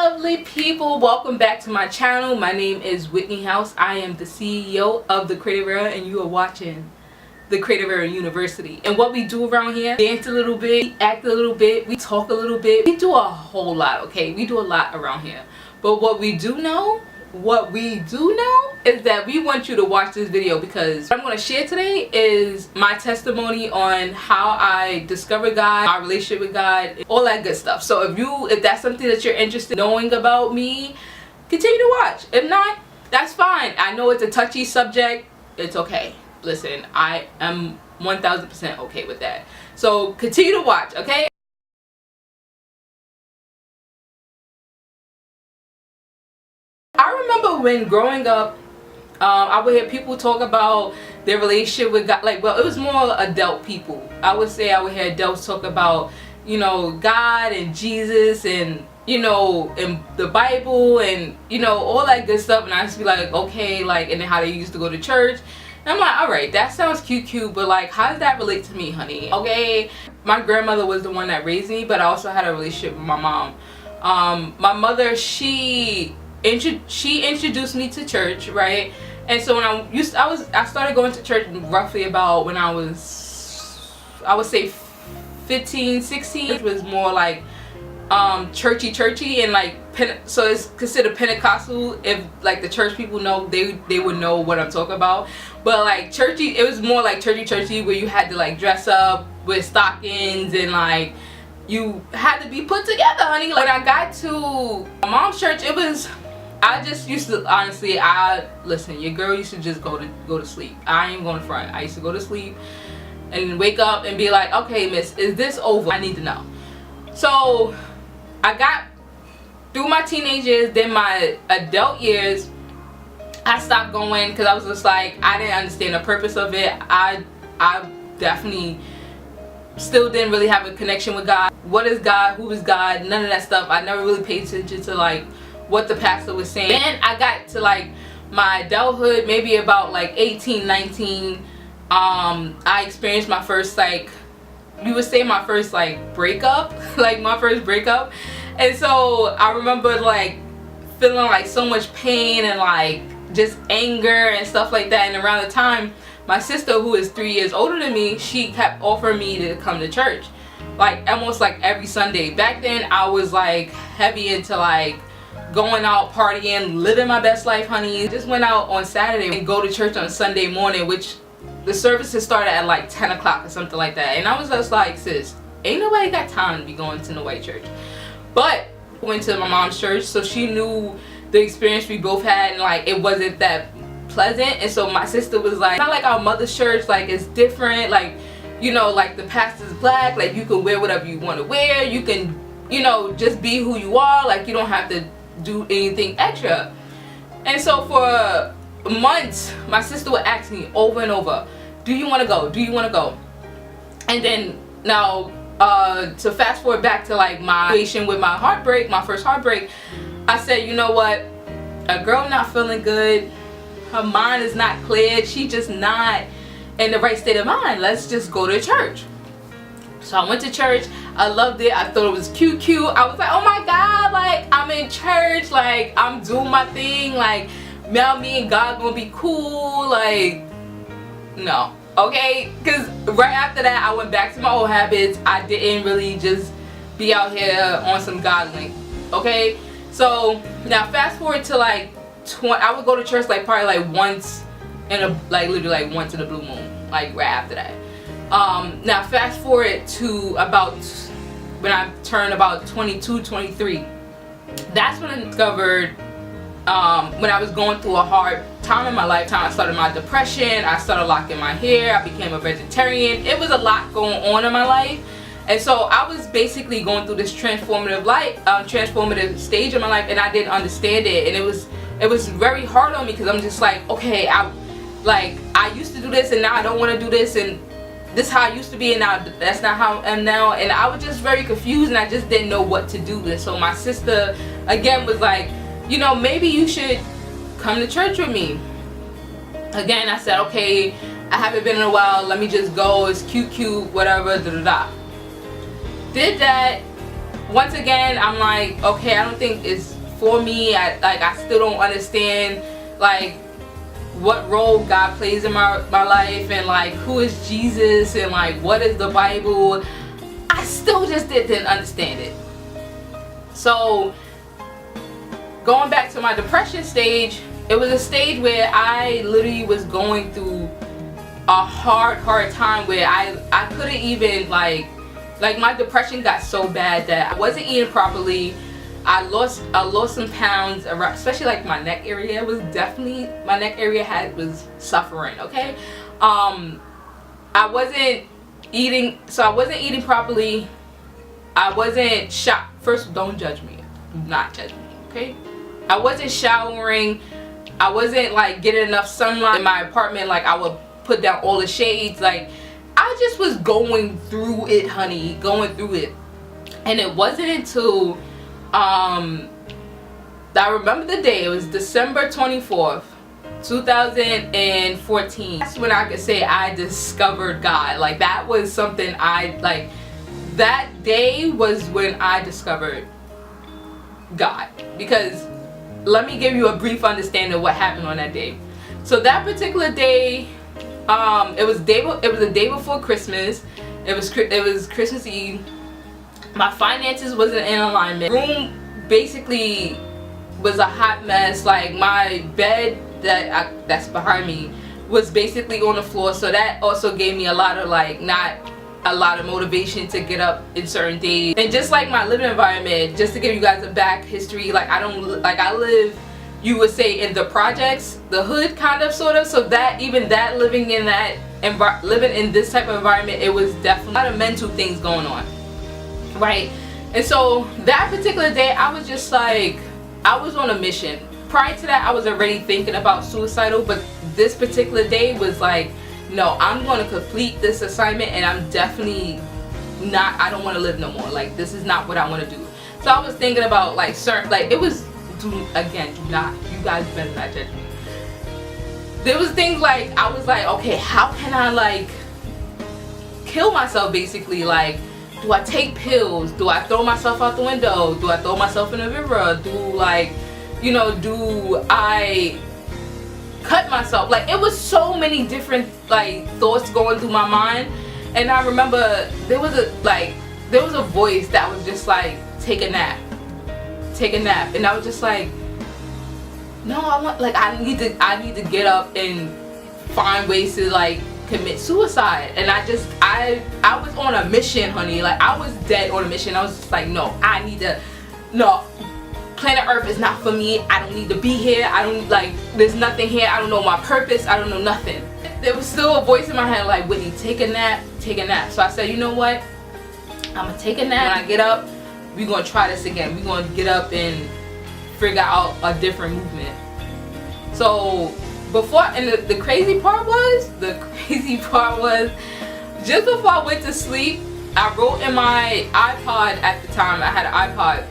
lovely people, welcome back to my channel. My name is Whitney House. I am the CEO of the Creative Era, and you are watching the Creative Era University. And what we do around here, dance a little bit, we act a little bit, we talk a little bit, we do a whole lot. Okay, we do a lot around here. But what we do know is that we want you to watch this video, because what I'm going to share today is my testimony on how I discovered God, my relationship with God, all that good stuff. So if that's something that you're interested in knowing about me, continue to watch. If not, that's fine. I know it's a touchy subject. It's okay. Listen, I am 1000% okay with that. So continue to watch, okay? I remember when growing up, I would hear people talk about their relationship with God. Like, well, it was more adult people. I would say I would hear adults talk about, you know, God and Jesus and, you know, and the Bible and, you know, all that good stuff. And I used to be like, okay, like, and then how they used to go to church. And I'm like, all right, that sounds cute, but like, how does that relate to me, honey? Okay, my grandmother was the one that raised me, but I also had a relationship with my mom. My mother, she introduced me to church, right? And so when I started going to church roughly about when I would say 15, 16. It was more like churchy and like so it's considered Pentecostal. If like the church people know, they would know what I'm talking about. But like churchy, it was more like churchy where you had to like dress up with stockings and like you had to be put together, honey. Like, when I got to my mom's church, it was, I just used to, honestly, listen, your girl used to just go to sleep. I ain't going to front. I used to go to sleep and wake up and be like, okay, miss, is this over? I need to know. So I got through my teenage years, then my adult years, I stopped going because I was just like, I didn't understand the purpose of it. I definitely still didn't really have a connection with God. What is God? Who is God? None of that stuff. I never really paid attention to like what the pastor was saying. Then I got to like my adulthood, maybe about like 18, 19. I experienced my first, like, you would say my first like breakup, like my first breakup. And so I remember like feeling like so much pain and like just anger and stuff like that. And around the time, my sister, who is 3 years older than me, she kept offering me to come to church, like almost like every Sunday. Back then I was like heavy into like going out partying, living my best life, honey. Just went out on Saturday and go to church on Sunday morning, which the services started at like 10 o'clock or something like that. And I was just like, sis, ain't nobody got time to be going to no white church. But I went to my mom's church, so she knew the experience we both had, and like it wasn't that pleasant. And so my sister was like, not like our mother's church, like it's different, like, you know, like the pastor's black, like you can wear whatever you want to wear, you can, you know, just be who you are, like you don't have to do anything extra. And so for months my sister would ask me over and over, do you want to go, do you want to go? And then now to fast forward back to like my situation with my heartbreak, my first heartbreak, I said, you know what, a girl not feeling good, her mind is not cleared, she just not in the right state of mind, let's just go to church. So I went to church. I loved it. I thought it was cute. I was like, oh my God, like I'm in church, like I'm doing my thing, like now me and God gonna be cool. Like, no, okay? Because right after that I went back to my old habits. I didn't really just be out here on some God link, okay? So now fast forward to like I would go to church like probably like once in a, like literally like once in a blue moon, like right after that. Now fast forward to about when I turned about 22, 23. That's when I discovered, when I was going through a hard time in my lifetime, I started my depression, I started locking my hair, I became a vegetarian. It was a lot going on in my life. And so I was basically going through this transformative stage of my life, and I didn't understand it. And it was very hard on me, because I'm just like, okay, I used to do this and now I don't want to do this, and this is how I used to be and now that's not how I am now. And I was just very confused and I just didn't know what to do. And so my sister again was like, you know, maybe you should come to church with me. Again, I said, okay, I haven't been in a while, let me just go, it's cute, whatever, Did that. Once again, I'm like, okay, I don't think it's for me. I still don't understand like what role God plays in my life, and like who is Jesus, and like what is the Bible. I still just didn't understand it. So going back to my depression stage, it was a stage where I literally was going through a hard time where I couldn't even like my depression got so bad that I wasn't eating properly. I lost some pounds, especially like my neck area was definitely, my neck area was suffering, okay? I wasn't eating properly. I wasn't first, don't judge me. Do not judge me, okay? I wasn't showering. I wasn't like getting enough sunlight in my apartment. Like I would put down all the shades. Like I just was going through it, honey, going through it. And it wasn't until I remember the day, it was December 24th, 2014. That's when I could say I discovered God. Like that was something that day was when I discovered God. Because let me give you a brief understanding of what happened on that day. So that particular day, it was a day before Christmas. It was Christmas Eve. My finances wasn't in alignment. Room basically was a hot mess. Like my bed that's behind me was basically on the floor. So that also gave me a lot of not a lot of motivation to get up in certain days. And just like my living environment, just to give you guys a back history, I live, you would say, in the projects, the hood kind of, sort of. So that living in this type of environment, it was definitely a lot of mental things going on, right? And so that particular day, I was just like, I was on a mission. Prior to that, I was already thinking about suicidal, but this particular day was like, no, I'm going to complete this assignment, and I'm definitely not, I don't want to live no more. Like this is not what I want to do. So I was thinking about like certain, like it was, do not, you guys better not judge me. There was things like, I was like, okay, how can I like kill myself basically? Like, do I take pills? Do I throw myself out the window? Do I throw myself in a river? Do I cut myself? Like it was so many different like thoughts going through my mind. And I remember there was a voice that was just like, take a nap. And I was just like, no, I need to get up and find ways to like commit suicide. And I was on a mission, honey. Like I was dead on a mission. I was just like, no, planet Earth is not for me. I don't need to be here. There's nothing here. I don't know my purpose. I don't know nothing. There was still a voice in my head like, Whitney, take a nap. So I said, you know what? I'm gonna take a nap. When I get up, we're gonna try this again. We're gonna get up and figure out a different movement. So the crazy part was, just before I went to sleep, I wrote in my iPod at the time. I had an iPod.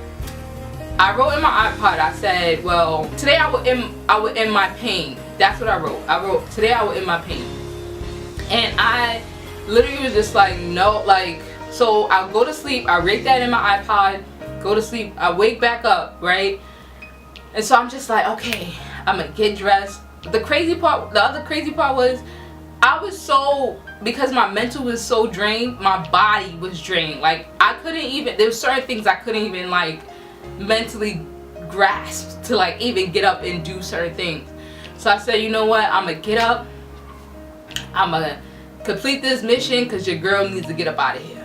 I wrote in my iPod, I said, well, today I would end my pain. That's what I wrote. I wrote, today I would end my pain. And I literally was just like, no, like, so I'll go to sleep, I write that in my iPod, go to sleep, I wake back up, right? And so I'm just like, okay, I'm gonna get dressed. The other crazy part was, because my mental was so drained, my body was drained. Like there were certain things I couldn't even like mentally grasp to like even get up and do certain things. So I said, you know what, I'm gonna get up, I'm gonna complete this mission because your girl needs to get up out of here.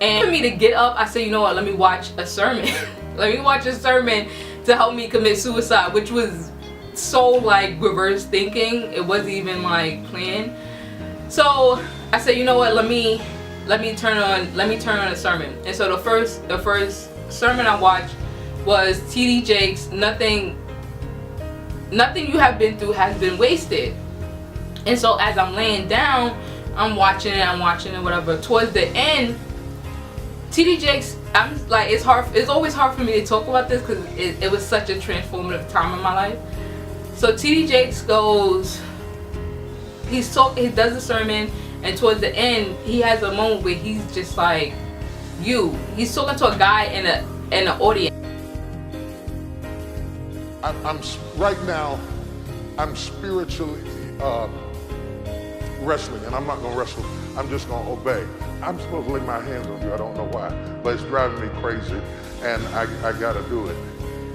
And for me to get up, I said, you know what, let me watch a sermon. Let me watch a sermon to help me commit suicide, which was so like reverse thinking. It wasn't even like planned. So I said, you know what, let me turn on a sermon. And so the first sermon I watched was TD Jakes, nothing you have been through has been wasted. And so as I'm laying down, I'm watching it, whatever. Towards the end, TD Jakes, I'm like, it's always hard for me to talk about this because it was such a transformative time in my life. So TD Jakes goes, he does a sermon, and towards the end, he has a moment where he's just like, he's talking to a guy in the audience. right now, I'm spiritually wrestling, and I'm not gonna wrestle. I'm just gonna obey. I'm supposed to lay my hands on you. I don't know why, but it's driving me crazy, and I gotta do it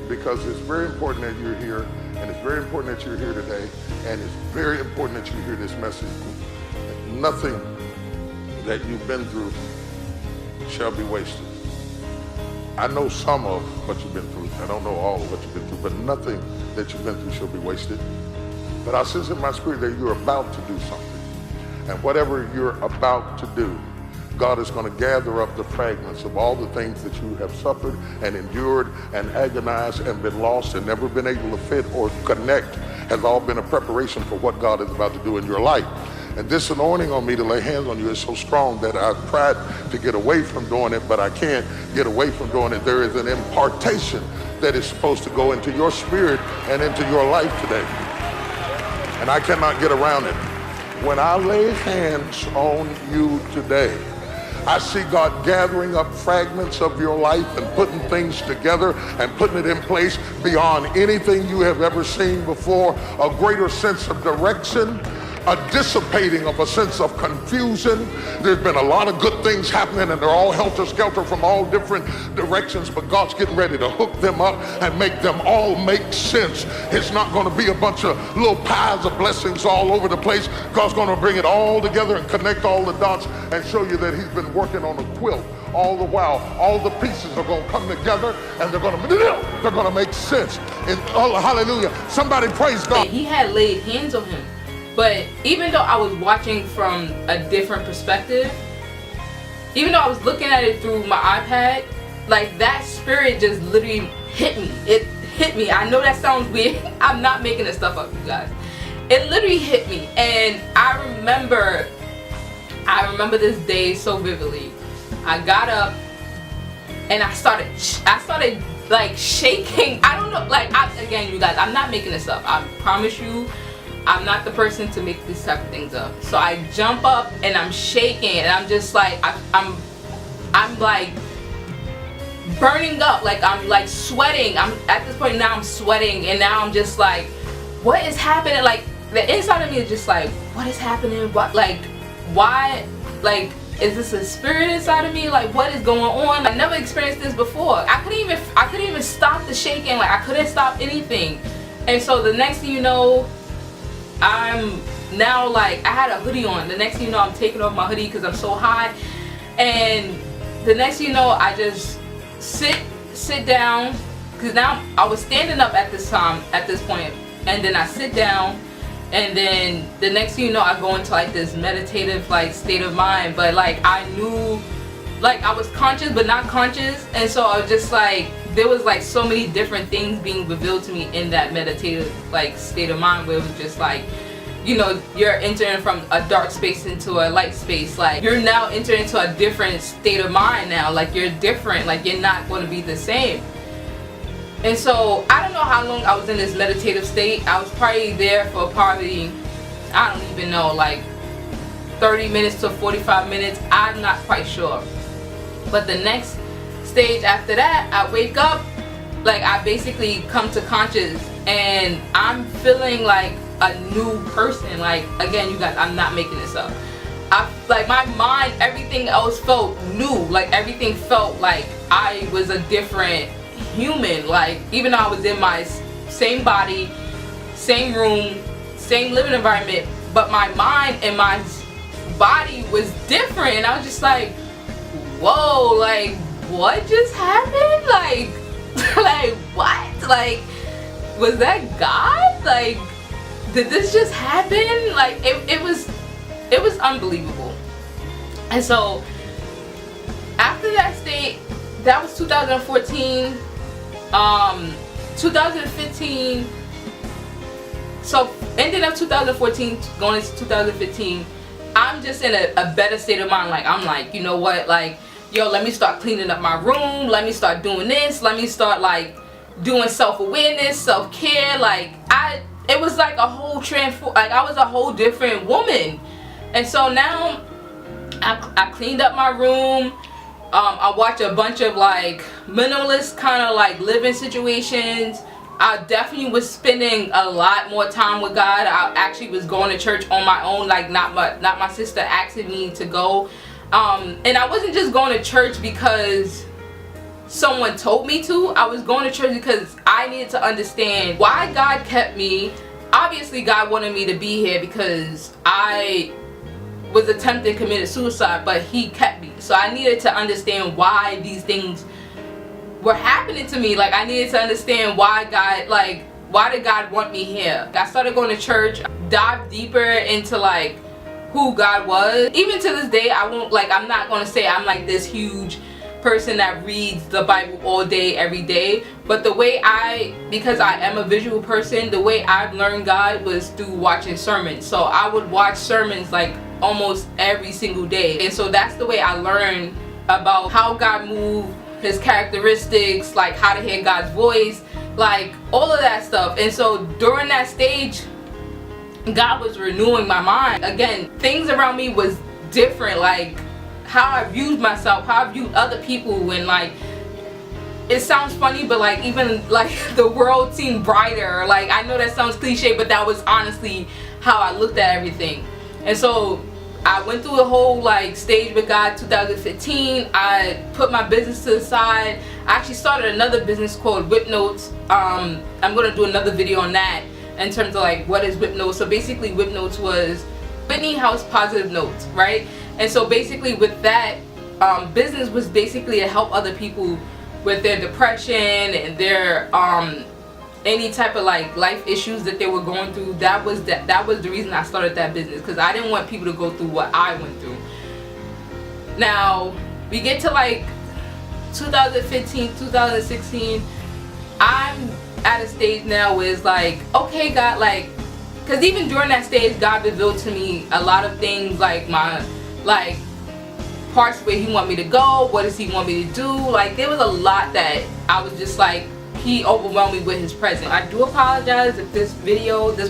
because it's very important that you're here, and it's very important that you're here today, and it's very important that you hear this message. Nothing that you've been through shall be wasted. I know some of what you've been through. I don't know all of what you've been through, but nothing that you've been through shall be wasted. But I sense in my spirit that you're about to do something. And whatever you're about to do, God is going to gather up the fragments of all the things that you have suffered and endured and agonized and been lost and never been able to fit or connect, has all been a preparation for what God is about to do in your life. And this anointing on me to lay hands on you is so strong that I've tried to get away from doing it, but I can't get away from doing it. There is an impartation that is supposed to go into your spirit and into your life today. And I cannot get around it. When I lay hands on you today, I see God gathering up fragments of your life and putting things together and putting it in place beyond anything you have ever seen before. A greater sense of direction, a dissipating of a sense of confusion. There's been a lot of good things happening and they're all helter-skelter from all different directions, but God's getting ready to hook them up and make them all make sense. It's not going to be a bunch of little piles of blessings all over the place. God's going to bring it all together and connect all the dots and show you that he's been working on a quilt all the while. All the pieces are going to come together and they're going to make sense. And, oh, hallelujah. Somebody praise God. He had laid hands on him. But even though I was watching from a different perspective, even though I was looking at it through my iPad, like that spirit just literally hit me. It hit me. I know that sounds weird. I'm not making this stuff up, you guys. It literally hit me. And I remember this day so vividly. I got up and I started like shaking. I don't know, like, again, you guys, I'm not making this up. I promise you. I'm not the person to make these type of things up. So I jump up and I'm shaking and I'm just like, I'm like burning up, like I'm like sweating. I'm at this point now I'm sweating and now I'm just like, what is happening? Like the inside of me is just like, what is happening? What, like, why, like, is this a spirit inside of me? Like, what is going on? I never experienced this before. I couldn't even stop the shaking. Like I couldn't stop anything. And so the next thing you know, I'm now like, I had a hoodie on. The next thing you know, I'm taking off my hoodie because I'm so hot. And the next thing you know, I just sit down, because now I was standing up at this point, and then I sit down, and then the next thing you know, I go into like this meditative like state of mind. But like I knew, like I was conscious but not conscious, and so I was just like, there was like so many different things being revealed to me in that meditative like state of mind, where it was just like, you know, you're entering from a dark space into a light space. Like you're now entering into a different state of mind now. Like you're different, like you're not going to be the same. And so I don't know how long I was in this meditative state. I was probably there for probably, I don't even know, like 30 minutes to 45 minutes. I'm not quite sure. But the next stage after that, I wake up, like I basically come to conscious, and I'm feeling like a new person. Like again, you guys, I'm not making this up. Like my mind, everything else felt new. Like everything felt like I was a different human. Like even though I was in my same body, same room, same living environment, but my mind and my body was different. And I was just like, whoa, like what just happened? Like like what? Like, was that God? Like, did this just happen? Like it was unbelievable. And so after that state, that was 2014, 2015. So ended up 2014 going into 2015, I'm just in a better state of mind. Like I'm like, you know what, like, yo, let me start cleaning up my room, let me start doing this, let me start like doing self-awareness, self-care. Like it was like a whole like I was a whole different woman. And so now I cleaned up my room. I watch a bunch of like minimalist kind of like living situations. I definitely was spending a lot more time with God. I actually was going to church on my own, like not my sister asking me to go. And I wasn't just going to church because someone told me to. I was going to church because I needed to understand why God kept me. Obviously God wanted me to be here because I was attempting to commit suicide, but he kept me. So I needed to understand why these things were happening to me. Like I needed to understand why God, like why did God want me here. I started going to church, dived deeper into like who God was. Even to this day, I'm not gonna say I'm like this huge person that reads the Bible all day every day, but the way because I am a visual person, the way I've learned God was through watching sermons. So I would watch sermons like almost every single day, and so that's the way I learned about how God moved, his characteristics, like how to hear God's voice, like all of that stuff. And so during that stage, God was renewing my mind. Again, things around me was different, like how I viewed myself, how I viewed other people, and like it sounds funny, but like even like the world seemed brighter. Like I know that sounds cliche, but that was honestly how I looked at everything. And so I went through a whole like stage with God. 2015, I put my business to the side. I actually started another business called Whip Notes. I'm gonna do another video on that in terms of like what is Whip Notes. So basically Whip Notes was Whitney House Positive Notes, right? And so basically with that, business was basically to help other people with their depression and their any type of like life issues that they were going through. That was the reason I started that business, because I didn't want people to go through what I went through. Now we get to like 2015, 2016. I'm at a stage now where it's like, okay God, like, because even during that stage God revealed to me a lot of things, like my like parts where he want me to go, what does he want me to do. Like there was a lot that I was just like, he overwhelmed me with his presence. I do apologize if this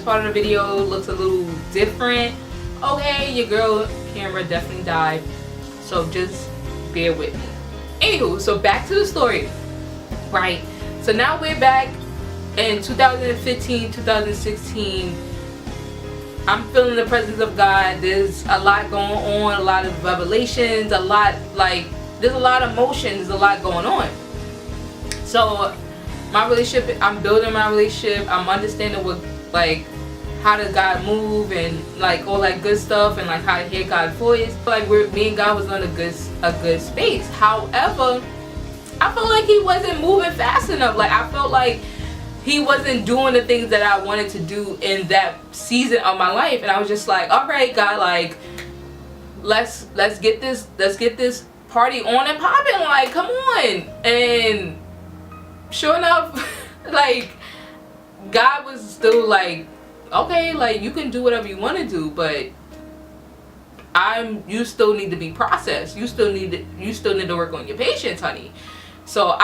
part of the video looks a little different. Okay, your girl camera definitely died, so just bear with me. Anywho, so back to the story, right? So now we're back in 2015, 2016. I'm feeling the presence of God. There's a lot going on, a lot of revelations, a lot, like, there's a lot of emotions, there's a lot going on. So my relationship, I'm building my relationship, I'm understanding what, like, how does God move and like all that good stuff, and like how to hear God's voice. Like me and God was in a good space. However, I felt like he wasn't moving fast enough. Like I felt like he wasn't doing the things that I wanted to do in that season of my life. And I was just like, all right, God, like let's get this party on and popping, like come on. And sure enough, like God was still like, okay, like you can do whatever you want to do, but you still need to be processed. You still need to work on your patience, honey. So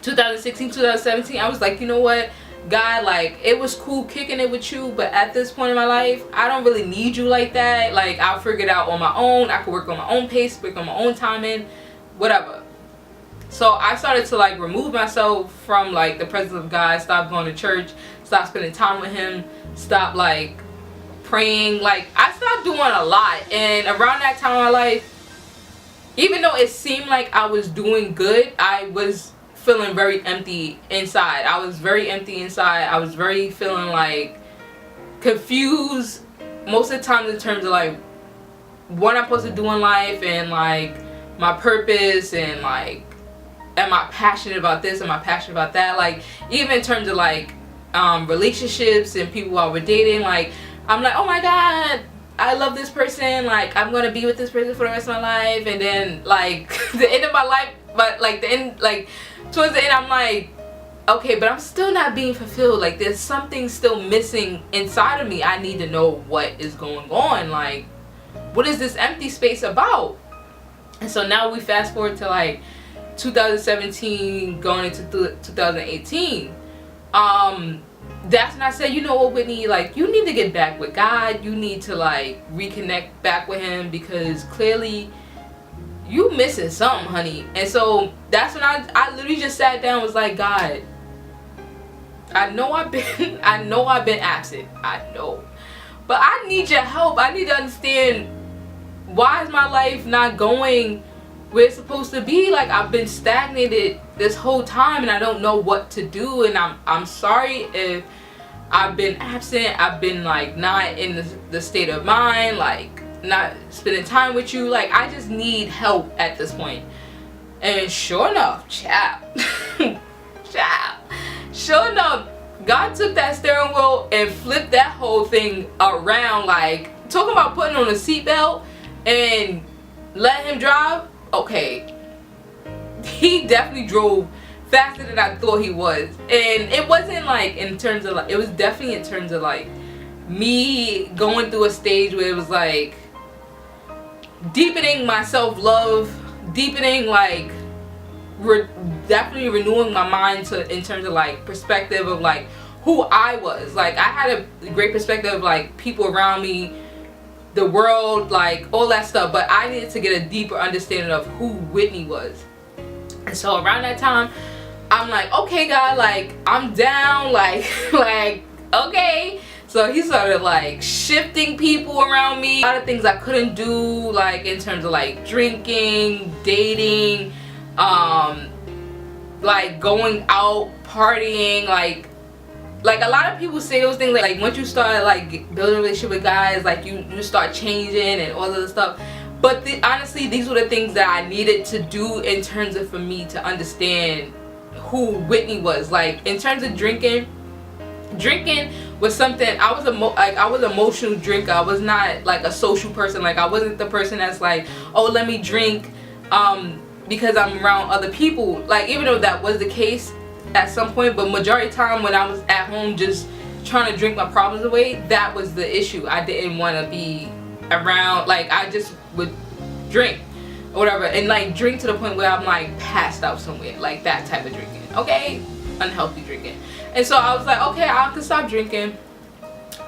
2016, 2017, I was like, you know what, God, like it was cool kicking it with you, but at this point in my life, I don't really need you like that. Like I'll figure it out on my own. I can work on my own pace, work on my own timing, whatever. So I started to like remove myself from like the presence of God, stop going to church, stop spending time with him, stop like praying. Like I stopped doing a lot. And around that time in my life, even though it seemed like I was doing good, I was feeling very empty inside. I was very empty inside. I was very feeling like confused most of the time in terms of like what I'm supposed to do in life, and like my purpose, and like am I passionate about this, am I passionate about that. Like even in terms of like relationships and people I were dating, like I'm like, oh my God, I love this person, like I'm gonna be with this person for the rest of my life. And then like the end of my life, but like the end, like towards the end, I'm like, okay, but I'm still not being fulfilled. Like there's something still missing inside of me. I need to know what is going on. Like what is this empty space about? And so now we fast forward to like 2017 going into 2018. That's when I said, you know what, Whitney, like you need to get back with God. You need to like reconnect back with him, because clearly you missing something, honey. And so that's when I literally just sat down and was like, God, I know I've been absent. I know. But I need your help. I need to understand, why is my life not going where it's supposed to be? Like, I've been stagnated this whole time and I don't know what to do. And I'm sorry if I've been absent. I've been like not in the state of mind, like not spending time with you. Like, I just need help at this point. And sure enough, child, sure enough, God took that steering wheel and flipped that whole thing around. Like, talking about putting on a seatbelt and let him drive. Okay, he definitely drove faster than I thought he was. And it wasn't like in terms of like, it was definitely in terms of like me going through a stage where it was like deepening my self-love, deepening like definitely renewing my mind to, in terms of like perspective of like who I was. Like, I had a great perspective of like people around me, the world, like all that stuff, but I needed to get a deeper understanding of who Whitney was. And so around that time, I'm like, okay God, like I'm down, like okay. So he started like shifting people around me, a lot of things I couldn't do, like in terms of like drinking, dating, like going out partying, like a lot of people say those things like once you start like building a relationship with guys, like you start changing and all of this stuff. But honestly, these were the things that I needed to do in terms of for me to understand who Whitney was. Like in terms of drinking was something I was I was an emotional drinker. I was not like a social person. Like I wasn't the person that's like, oh, let me drink because I'm around other people. Like, even though that was the case at some point, but majority of the time when I was at home just trying to drink my problems away, that was the issue. I didn't want to be around, like I just would drink or whatever, and like drink to the point where I'm like passed out somewhere, like that type of drinking. Okay, unhealthy drinking. And so I was like, okay, I can stop drinking,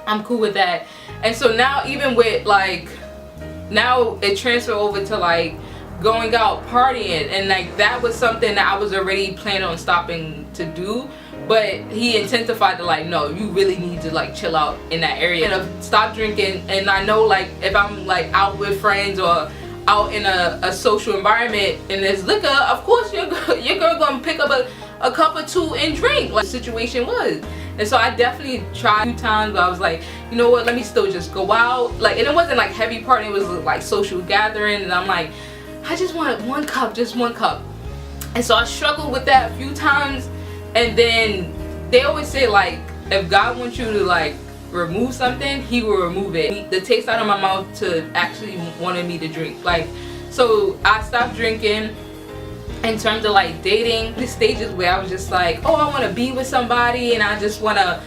I'm cool with that. And so now, even with like, now it transferred over to like going out partying, and like that was something that I was already planning on stopping to do, but he intensified to like, no, you really need to like chill out in that area and stop drinking. And I know like if I'm like out with friends or out in a social environment and there's liquor, of course your girl gonna pick up a cup or two and drink, like the situation was. And so I definitely tried a few times, but I was like, you know what, let me still just go out. Like, and it wasn't like heavy partying, it was like social gathering, and I'm like, I just wanted one cup, just one cup. And so I struggled with that a few times. And then they always say like, if God wants you to like remove something, he will remove it. The taste out of my mouth to actually wanted me to drink. Like, so I stopped drinking. In terms of like dating, the stages where I was just like, oh, I want to be with somebody and I just want to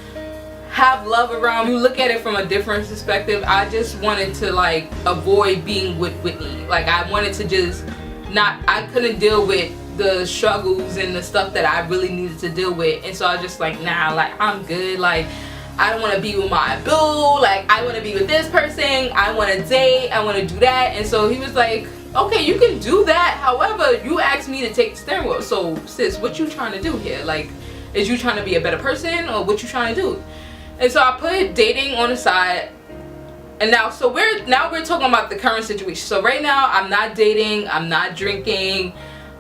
have love around. You look at it from a different perspective. I just wanted to like avoid being with Whitney. Like, I wanted to just not, I couldn't deal with the struggles and the stuff that I really needed to deal with. And so I was just like, nah, like I'm good. Like, I don't want to be with my boo. Like, I want to be with this person. I want to date. I want to do that. And so he was like, okay, you can do that. However, you asked me to take the steering wheel. So sis, what you trying to do here? Like, is you trying to be a better person or what you trying to do? And so I put dating on the side. And now, so we're talking about the current situation. So right now, I'm not dating. I'm not drinking.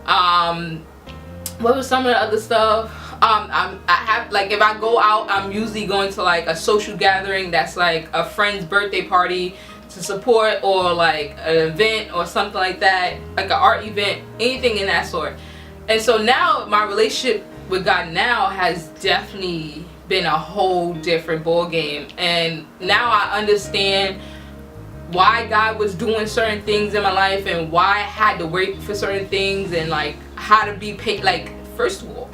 What was some of the other stuff? I have, like, if I go out, I'm usually going to like a social gathering that's like a friend's birthday party to support, or like an event or something like that, like an art event, anything in that sort. And so now my relationship with God now has definitely been a whole different ball game. And now I understand why God was doing certain things in my life and why I had to wait for certain things, and like how to be patient. Like, first of all,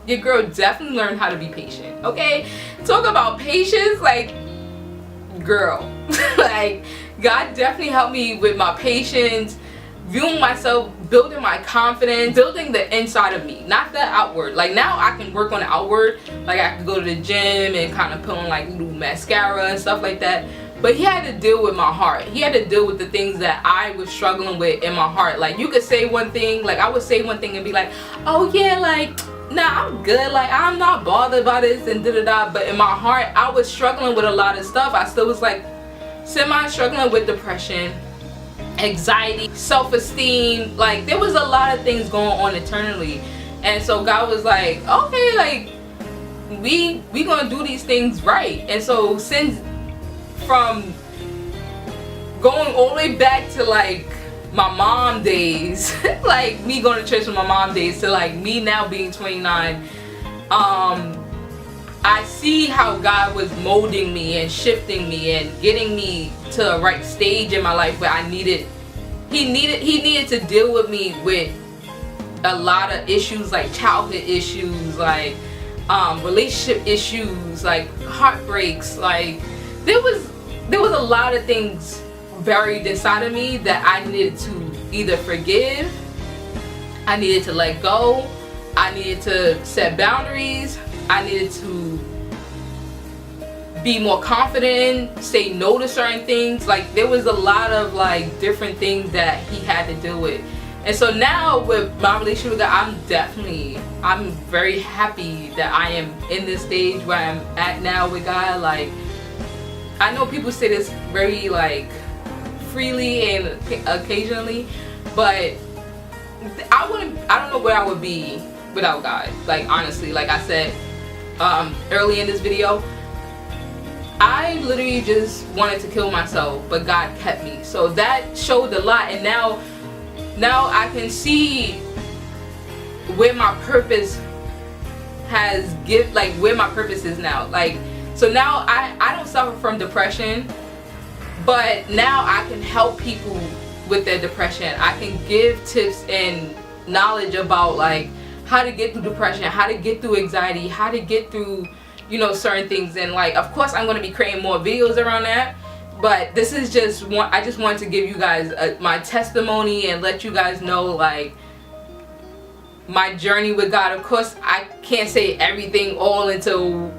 your girl definitely learned how to be patient. Okay, talk about patience, like, girl, like God definitely helped me with my patience, viewing myself, building my confidence, building the inside of me, not the outward. Like, now I can work on the outward. Like, I can go to the gym and kind of put on like little mascara and stuff like that. But he had to deal with my heart. He had to deal with the things that I was struggling with in my heart. Like, you could say one thing, like I would say one thing and be like, oh yeah, like nah, I'm good, like I'm not bothered by this and da-da-da. But in my heart, I was struggling with a lot of stuff. I still was like semi-struggling with depression, anxiety, self-esteem. Like there was a lot of things going on internally. And so God was like, okay, like we gonna do these things right. And so since from going all the way back to like my mom days, like me going to church with my mom days, to like me now being 29, I see how God was molding me and shifting me and getting me to a right stage in my life where I needed, he needed to deal with me with a lot of issues, like childhood issues, like relationship issues, like heartbreaks. Like there was a lot of things buried inside of me that I needed to either forgive, I needed to let go, I needed to set boundaries, I needed to be more confident, say no to certain things. Like there was a lot of like different things that he had to deal with. And so now with my relationship with God, I'm very happy that I am in this stage where I'm at now with God. Like I know people say this very like freely and occasionally, but I don't know where I would be without God. Like honestly, like I said early in this video, I literally just wanted to kill myself, but God kept me. So that showed a lot. And now I can see where my purpose where my purpose is now. Like so now I don't suffer from depression, but now I can help people with their depression. I can give tips and knowledge about like how to get through depression, how to get through anxiety, how to get through, you know, certain things. And like of course I'm going to be creating more videos around that, but this is just one. I just wanted to give you guys my testimony and let you guys know like my journey with God. Of course I can't say everything all into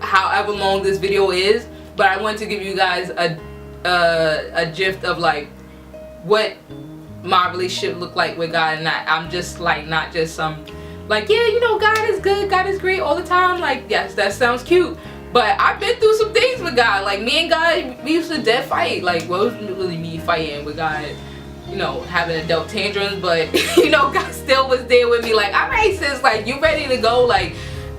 however long this video is, but I want to give you guys a gist of like what my relationship looked like with God. And I'm just like not just some like, yeah, you know, God is good, God is great all the time. Like yes, that sounds cute, but I've been through some things with God. Like me and God, we used to dead fight. Like well, it wasn't really me fighting with God, you know, having adult tantrums, but you know, God still was there with me. Like alright sis, like you ready to go? Like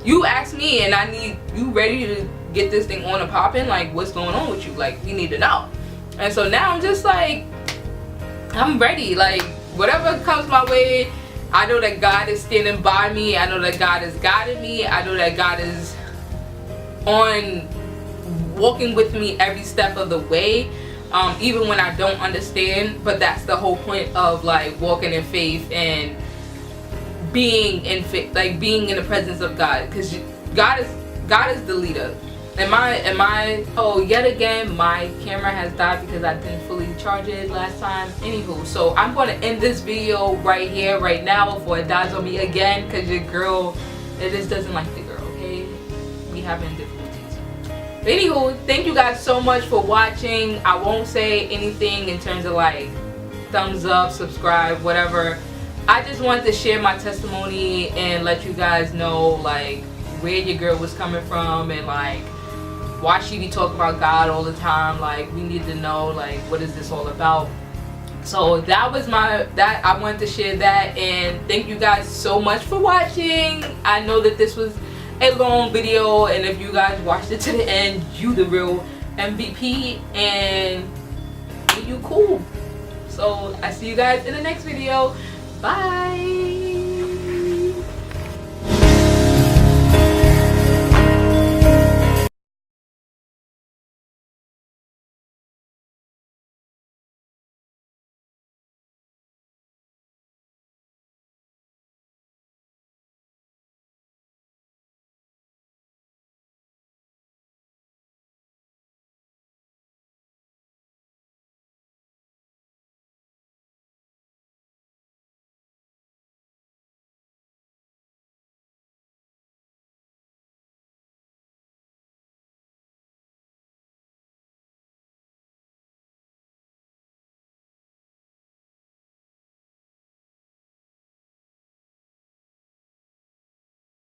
you asked me and I need you ready to get this thing on and popping. Like what's going on with you? Like we need to know. And so now I'm just like, I'm ready. Like whatever comes my way, I know that God is standing by me. I know that God is guiding me. I know that God is on walking with me every step of the way, even when I don't understand. But that's the whole point of like walking in faith and being in faith, like being in the presence of God, because God is the leader. Oh, yet again my camera has died because I didn't fully charge it last time. Anywho, so I'm going to end this video right here right now before it dies on me again, because your girl, it just doesn't like the girl. Okay, we having difficulties. But anywho, thank you guys so much for watching. I won't say anything in terms of like thumbs up, subscribe, whatever. I just wanted to share my testimony and let you guys know like where your girl was coming from and like why she be talking about God all the time. Like we need to know like what is this all about. So that was I wanted to share that, and thank you guys so much for watching. I know that this was a long video, and if you guys watched it to the end, you the real MVP and you cool. So I see you guys in the next video. Bye.